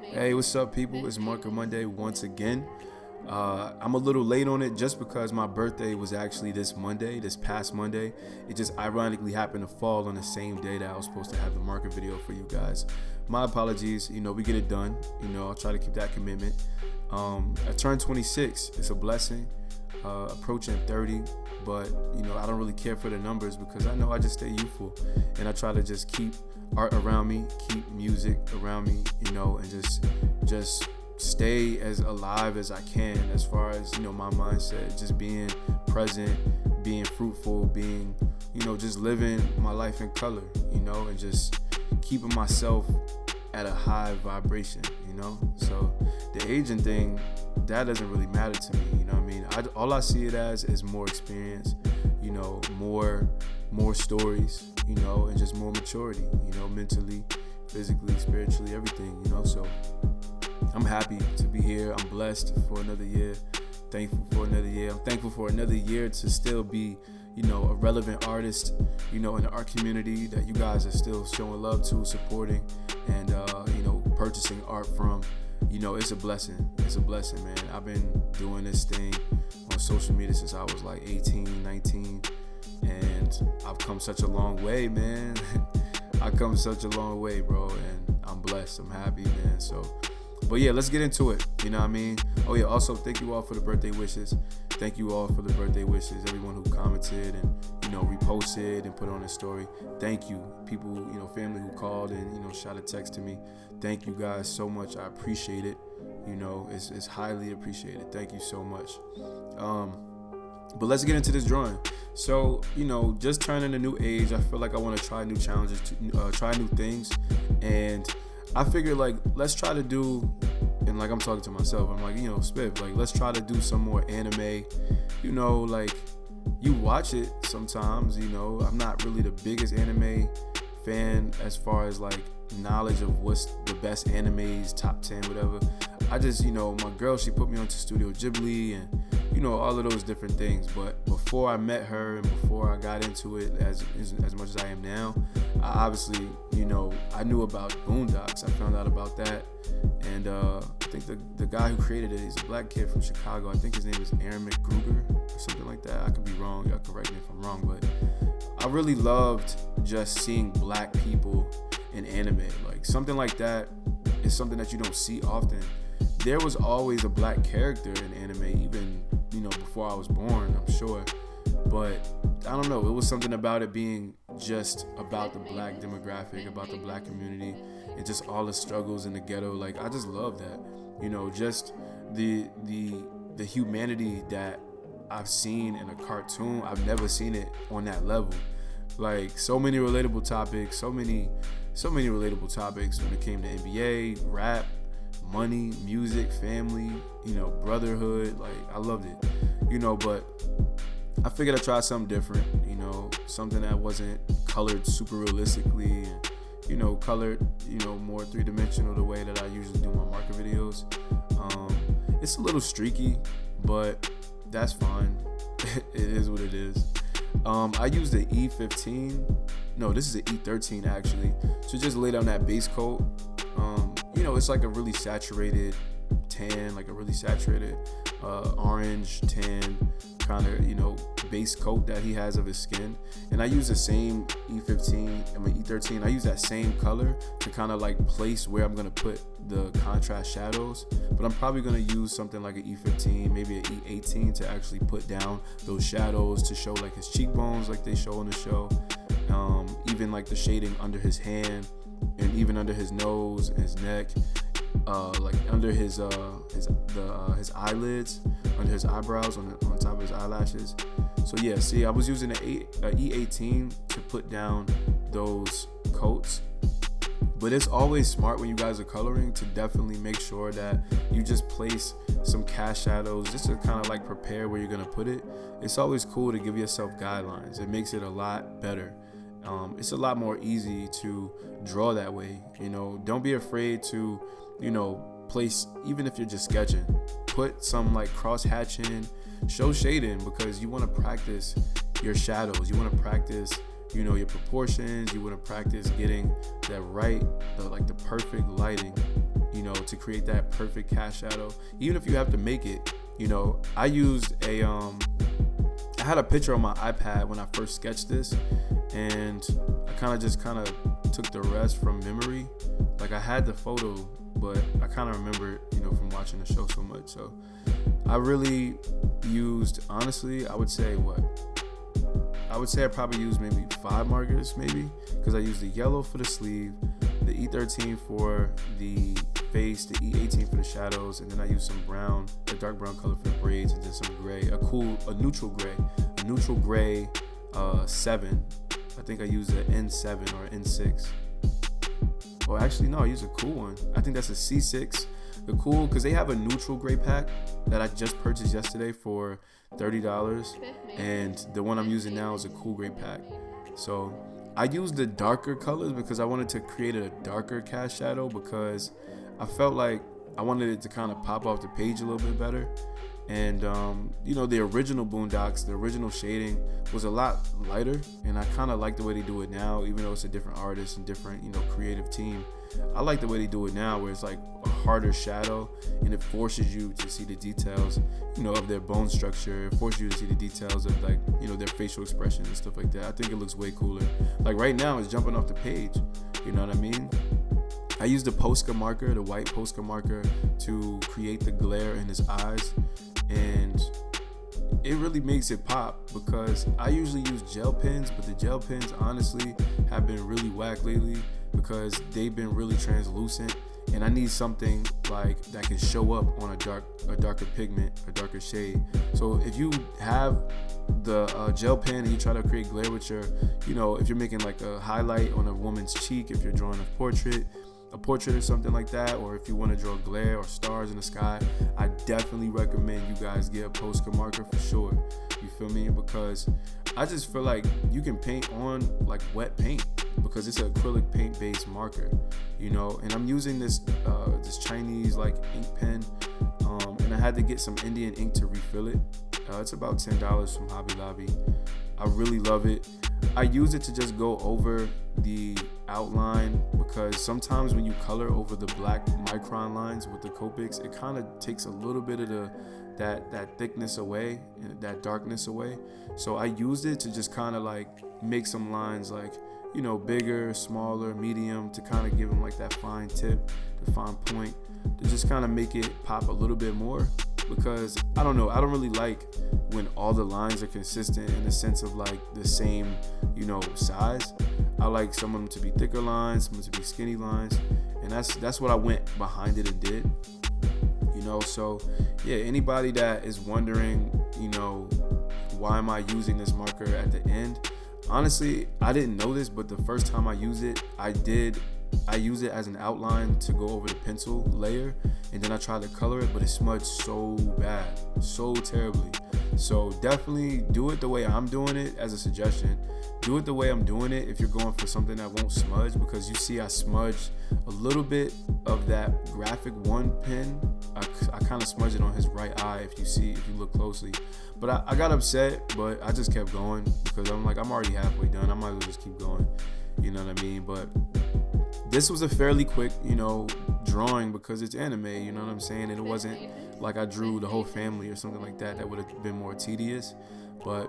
Hey, what's up, people? It's Marker Monday once again. I'm a little late on it just because my birthday was actually this past Monday. It just ironically happened to fall on the same day that I was supposed to have the marker video for you guys. My apologies. We get it done. I'll try to keep that commitment. I turned 26. It's a blessing. Approaching 30, but I don't really care for the numbers because I know I just stay youthful, and I try to just keep art around me, keep music around me, and just stay as alive as I can as far as my mindset, just being present, being fruitful, being just living my life in color, and just keeping myself at a high vibration, so the aging thing, that doesn't really matter to me, all I see it as is more experience, more stories, and just more maturity, mentally, physically, spiritually, everything, so I'm happy to be here. I'm blessed for another year, thankful for another year. I'm thankful for another year to still be a relevant artist, in the art community that you guys are still showing love to, supporting, and, purchasing art from. It's a blessing. It's a blessing, man. I've been doing this thing on social media since I was like 18, 19, and I've come such a long way, man. I've come such a long way, bro, and I'm blessed. I'm happy, man. But yeah, let's get into it. Oh yeah, also thank you all for the birthday wishes. Thank you all for the birthday wishes. Everyone who commented and reposted and put on a story. Thank you. People, family who called and shot a text to me. Thank you guys so much. I appreciate it. It's highly appreciated. Thank you so much. But let's get into this drawing. So, just turning a new age, I feel like I want to try new challenges, try new things, and I figured let's try to do, and I'm talking to myself, I'm like, Spiff, let's try to do some more anime, you watch it sometimes, I'm not really the biggest anime fan as far as knowledge of what's the best animes, top 10, whatever. I just, my girl, she put me onto Studio Ghibli and, all of those different things. But before I met her and before I got into it as much as I am now, I obviously, I knew about Boondocks. I found out about that. And I think the guy who created it, he's a black kid from Chicago. I think his name is Aaron McGruger or something like that. I could be wrong. Y'all correct me if I'm wrong. But I really loved just seeing black people in anime. Something like that is something that you don't see often. There was always a black character in anime, even before I was born, I'm sure, but I don't know, it was something about it being just about the black demographic, about the black community, and just all the struggles in the ghetto. I just love that, just the humanity that I've seen in a cartoon. I've never seen it on that level. So many relatable topics, so many relatable topics when it came to NBA, rap, money, music, family, brotherhood. I loved it, but I figured I'd try something different, something that wasn't colored super realistically and, colored, more three-dimensional the way that I usually do my marker videos. It's a little streaky, but that's fine. It is what it is. I used the E15. No, this is an E13 actually. To just lay down that base coat. It's a really saturated tan, a really saturated orange tan kind of, base coat that he has of his skin. And I use the same E13. I use that same color to kind of place where I'm going to put the contrast shadows. But I'm probably going to use something like an E15, maybe an E18 to actually put down those shadows to show his cheekbones like they show on the show. Even the shading under his hand and even under his nose and his neck, under his eyelids, under his eyebrows, on top of his eyelashes. So yeah, see, I was using an E18 to put down those coats. But it's always smart when you guys are coloring to definitely make sure that you just place some cast shadows just to kind of prepare where you're gonna put it. It's always cool to give yourself guidelines. It makes it a lot better. It's a lot more easy to draw that way. Don't be afraid to, place, even if you're just sketching, put some cross hatching, show shading, because you want to practice your shadows. You want to practice, your proportions. You want to practice getting that right, the perfect lighting, to create that perfect cast shadow. Even if you have to make it, I used I had a picture on my iPad when I first sketched this, and I kind of took the rest from memory. Like, I had the photo, but I kind of remember it, from watching the show so much. So I really used, honestly, I would say I probably used maybe 5 markers, maybe, because I used the yellow for the sleeve, the E13 for the face, the E18 for the shadows, and then I used some brown, a dark brown color for the braids, and then some gray, a neutral gray 7. I think I used an N7 or an N6. Or actually, no, I used a cool one. I think that's a C6. The cool, because they have a neutral gray pack that I just purchased yesterday for $30, and the one I'm using now is a cool gray pack. So I used the darker colors because I wanted to create a darker cast shadow, because I felt like I wanted it to kind of pop off the page a little bit better. And the original Boondocks, the original shading was a lot lighter, and I kind of like the way they do it now, even though it's a different artist and different creative team. I like the way they do it now, where it's like a harder shadow, and it forces you to see the details of their bone structure. It forces you to see the details of their facial expressions and stuff like that. I think it looks way cooler. Like right now it's jumping off the page, you know what I mean? I used the POSCA marker, the white POSCA marker, to create the glare in his eyes, and it really makes it pop, because I usually use gel pens, but the gel pens honestly have been really whack lately because they've been really translucent, and I need something like that can show up on a darker pigment, a darker shade. So if you have the gel pen and you try to create glare with your, if you're making like a highlight on a woman's cheek, if you're drawing a portrait or something like that, or if you want to draw glare or stars in the sky, I definitely recommend you guys get a POSCA marker for sure. You feel me? Because I just feel like you can paint on like wet paint, because it's an acrylic paint based marker, and I'm using this Chinese like ink pen, and I had to get some Indian ink to refill it. It's about $10 from Hobby Lobby. I really love it. I use it to just go over the outline, because sometimes when you color over the black micron lines with the Copics, it kind of takes a little bit of that thickness away and that darkness away. So I used it to just kind of like make some lines like, bigger, smaller, medium, to kind of give them like that fine tip, the fine point, to just kind of make it pop a little bit more. Because I don't really like when all the lines are consistent in the sense of like the same, size. I like some of them to be thicker lines, some of them to be skinny lines, and that's what I went behind it and did. So yeah, anybody that is wondering, why am I using this marker at the end? Honestly, I didn't know this, but the first time I used it, I use it as an outline to go over the pencil layer, and then I tried to color it, but it smudged so bad, so terribly. So definitely do it the way I'm doing it. As a suggestion, do it the way I'm doing it if you're going for something that won't smudge, because you see I smudged a little bit of that graphic 1 pen. I kind of smudged it on his right eye, if you look closely. But I got upset, but I just kept going, because I'm like, I'm already halfway done, I might as well just keep going, you know what I mean? But this was a fairly quick, drawing, because it's anime, you know what I'm saying? And it wasn't like I drew the whole family or something like that. That would have been more tedious. But,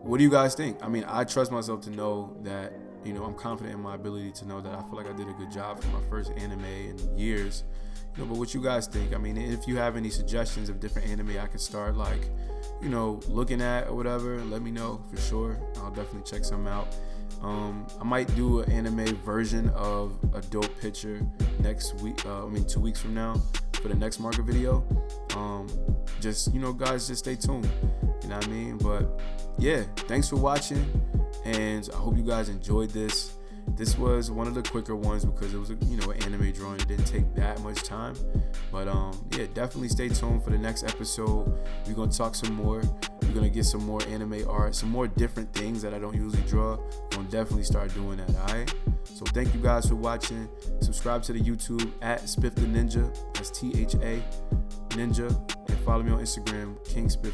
what do you guys think? I mean, I trust myself to know that, I'm confident in my ability to know that I feel like I did a good job for my first anime in years. But what you guys think? I mean, if you have any suggestions of different anime I could start like, looking at or whatever, let me know for sure. I'll definitely check some out. I might do an anime version of a dope picture next week. 2 weeks from now for the next marker video. Just guys, just stay tuned. You know what I mean? But yeah, thanks for watching, and I hope you guys enjoyed this. This was one of the quicker ones because it was an anime drawing. It didn't take that much time. But yeah, definitely stay tuned for the next episode. We're gonna talk some more. We're gonna get some more anime art, some more different things that I don't usually draw. I'm gonna definitely start doing that, alright? So thank you guys for watching. Subscribe to the YouTube at Spiff the Ninja. That's THA Ninja. And follow me on Instagram, KingSpiff_.